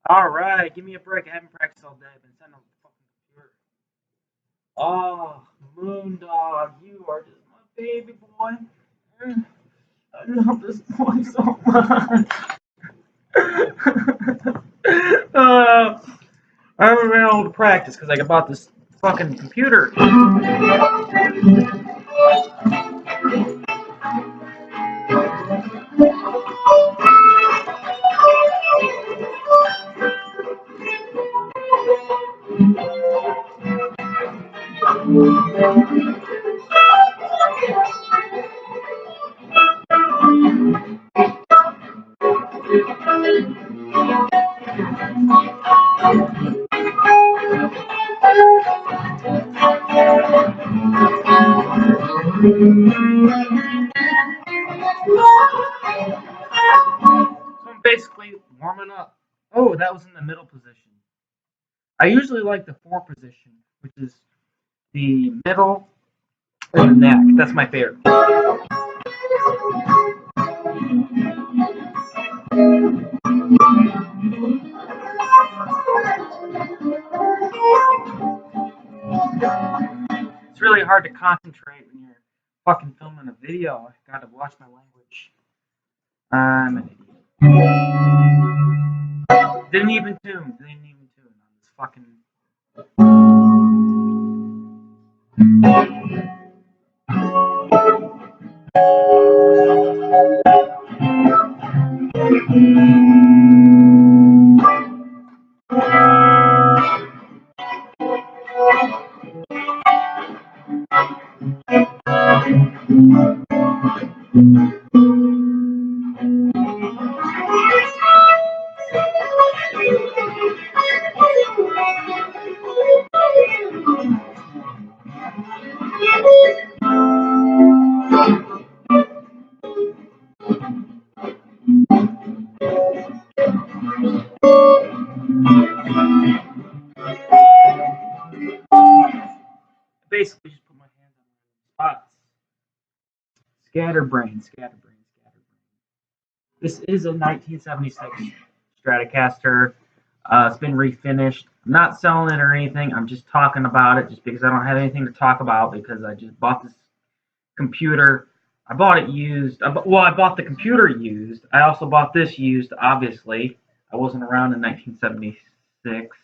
Alright, give me a break. I haven't practiced all day. I've been sitting on the fucking computer. Oh, Moondog, you are just my baby boy. I love this boy so much. I haven't been able to practice because I bought this fucking computer. So I'm basically warming up. Oh, that was in the middle position. I usually like the 4 position, which is the middle and the neck. That's my favorite. It's really hard to concentrate when you're fucking filming a video. I gotta watch my language. I'm an idiot. Didn't even tune on this fucking. Basically just put my hands on the spots. Scatterbrain. This is a 1976 Stratocaster. It's been refinished. I'm not selling it or anything. I'm just talking about it just because I don't have anything to talk about because I just bought this computer. I bought it used. I bought the computer used. I also bought this used, obviously. I wasn't around in 1976.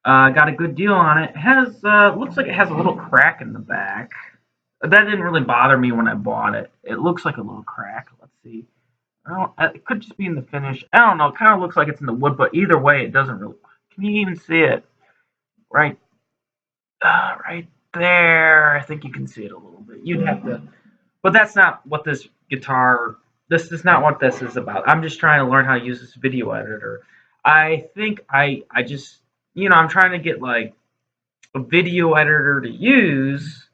Got a good deal on it. It has looks like it has a little crack in the back. That didn't really bother me when I bought it. It looks like a little crack. Let's see. It could just be in the finish. I don't know. It kind of looks like it's in the wood, but either way, it doesn't really. Can you even see it? Right, right there. I think you can see it a little bit. You'd have to, but that's not what this guitar. This is not what this is about. I'm just trying to learn how to use this video editor. I think I just I'm trying to get like a video editor to use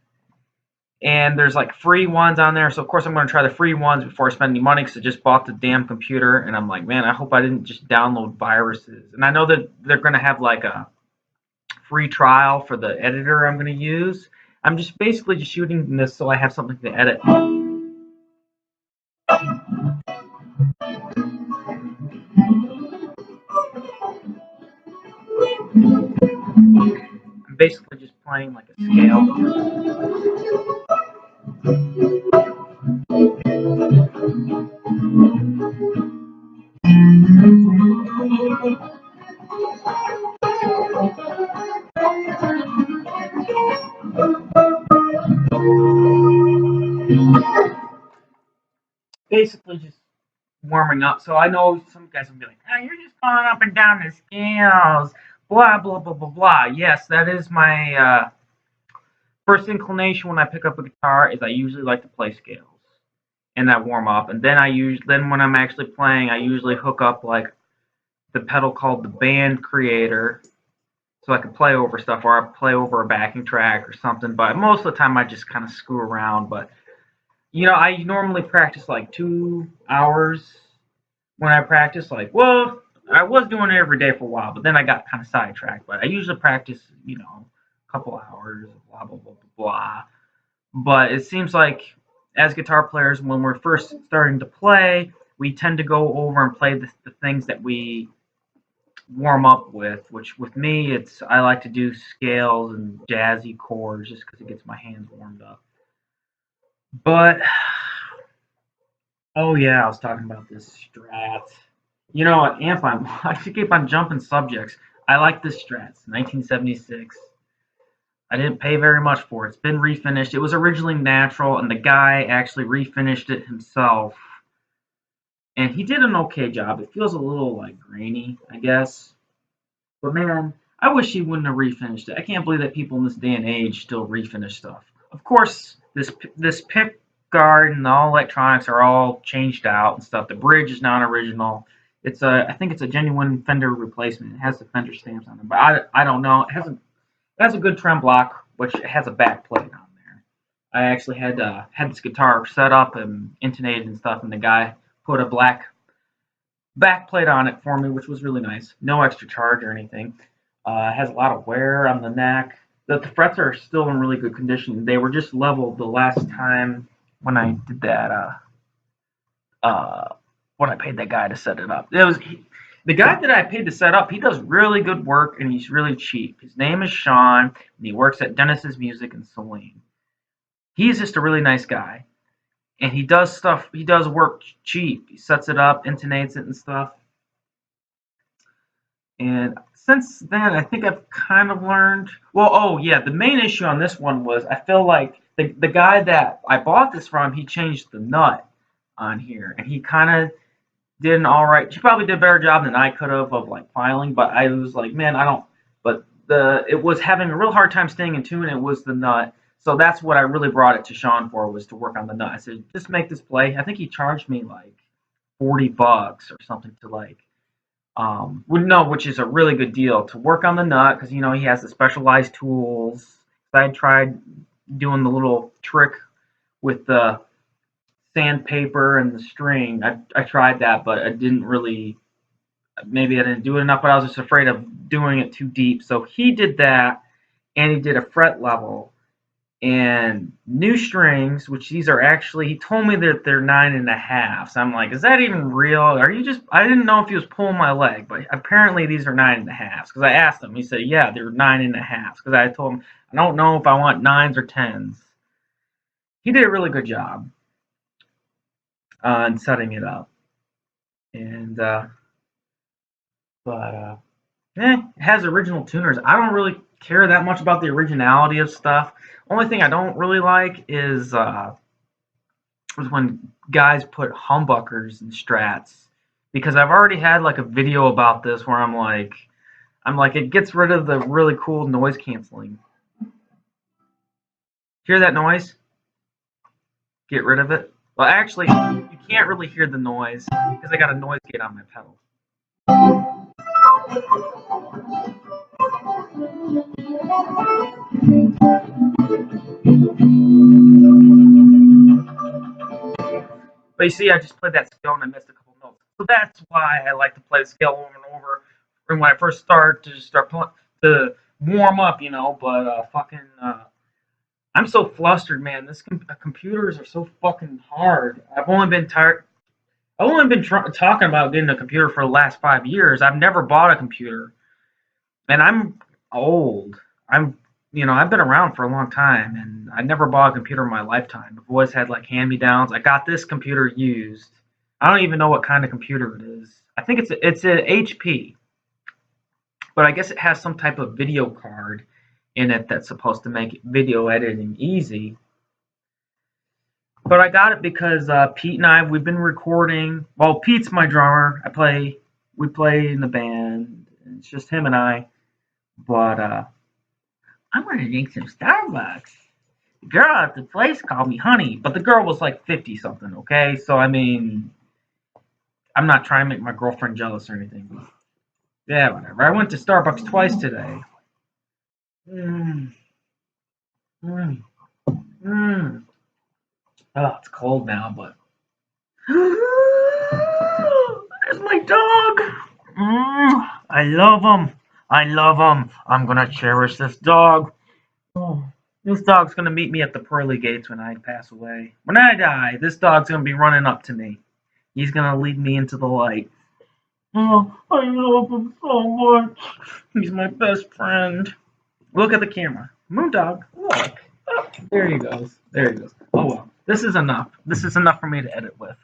and there's like free ones on there. So of course I'm going to try the free ones before I spend any money because I just bought the damn computer and I'm like, man, I hope I didn't just download viruses. And I know that they're going to have like a free trial for the editor I'm going to use. I'm just basically just shooting this so I have something to edit. I'm basically just playing like a scale. Basically just warming up. So I know some guys will be like, "Oh, you're just going up and down the scales, blah blah blah blah blah." Yes, that is my first inclination when I pick up a guitar. Is I usually like to play scales and I warm up, and then when I'm actually playing, I usually hook up like the pedal called the band creator, so I can play over stuff, or I play over a backing track or something. But most of the time, I just kind of screw around. But I normally practice like 2 hours when I practice. Like, well, I was doing it every day for a while, but then I got kind of sidetracked. But I usually practice, a couple hours, blah blah blah blah blah. But it seems like as guitar players, when we're first starting to play, we tend to go over and play the things that we warm up with. Which with me, I like to do scales and jazzy chords just because it gets my hands warmed up. But oh yeah, I was talking about this Strat. You know what, amp I should keep on jumping subjects. I like this Strat, 1976. I didn't pay very much for it. It's been refinished. It was originally natural, and the guy actually refinished it himself. And he did an okay job. It feels a little like grainy, I guess. But man, I wish he wouldn't have refinished it. I can't believe that people in this day and age still refinish stuff. Of course, this pick guard and all electronics are all changed out and stuff. The bridge is not original. I think it's a genuine Fender replacement. It has the Fender stamps on it, but I don't know. It has a good trem block, which has a back plate on there. I actually had this guitar set up and intonated and stuff, and the guy put a black back plate on it for me, which was really nice. No extra charge or anything. It has a lot of wear on the neck. The frets are still in really good condition. They were just leveled the last time when I did that. When I paid that guy to set it up. The guy that I paid to set up. He does really good work and he's really cheap. His name is Sean and he works at Dennis's Music in Saline. He's just a really nice guy, and he does stuff. He does work cheap. He sets it up, intonates it, and stuff. And since then, I think I've kind of learned. Well, oh yeah, the main issue on this one was I feel like the guy that I bought this from, he changed the nut on here, and he kind of did an all right. She probably did a better job than I could have of like filing, but I was like, man, I don't. But it was having a real hard time staying in tune. It was the nut, so that's what I really brought it to Sean for, was to work on the nut. I said, just make this play. I think he charged me like $40 or something to like. No, which is a really good deal to work on the nut because he has the specialized tools. I tried doing the little trick with the sandpaper and the string. I tried that, but I didn't really. Maybe I didn't do it enough, but I was just afraid of doing it too deep. So he did that, and he did a fret level and new strings, which these are actually. He told me that they're 9.5. So I'm like, is that even real? Are you just? I didn't know if he was pulling my leg, but apparently these are 9.5. Because I asked him, he said, yeah, they're 9.5. Because I told him I don't know if I want nines or tens. He did a really good job on setting it up, and it has original tuners. I don't really care that much about the originality of stuff. Only thing I don't really like is when guys put humbuckers in Strats, because I've already had like a video about this where I'm like it gets rid of the really cool noise canceling. Hear that noise? Get rid of it. Well, actually, you can't really hear the noise because I got a noise gate on my pedal. But you see, I just played that scale and I missed a couple notes. So that's why I like to play the scale over and over. And when I first start playing, to warm up, But I'm so flustered, man. Computers are so fucking hard. I've only been talking about getting a computer for the last 5 years. I've never bought a computer, and I'm old. I've been around for a long time, and I never bought a computer in my lifetime. I've always had like hand-me-downs. I got this computer used. I don't even know what kind of computer it is. I think it's an HP, but I guess it has some type of video card in it that's supposed to make video editing easy. But I got it because Pete and we've been recording. Well, Pete's my drummer. We play in the band. It's just him and I. But I'm gonna drink some Starbucks. The girl at the place called me honey, but the girl was like 50 something. Okay, so I mean, I'm not trying to make my girlfriend jealous or anything. Yeah, whatever. I went to Starbucks twice today. Mmm, mmm, mmm. Oh, it's cold now, but there's my dog. I love him. I love him. I'm gonna cherish this dog. Oh, this dog's gonna meet me at the pearly gates when I pass away. When I die, this dog's gonna be running up to me. He's gonna lead me into the light. Oh, I love him so much. He's my best friend. Look at the camera. Moondog, look. Oh, there he goes. There he goes. Oh well. This is enough. This is enough for me to edit with.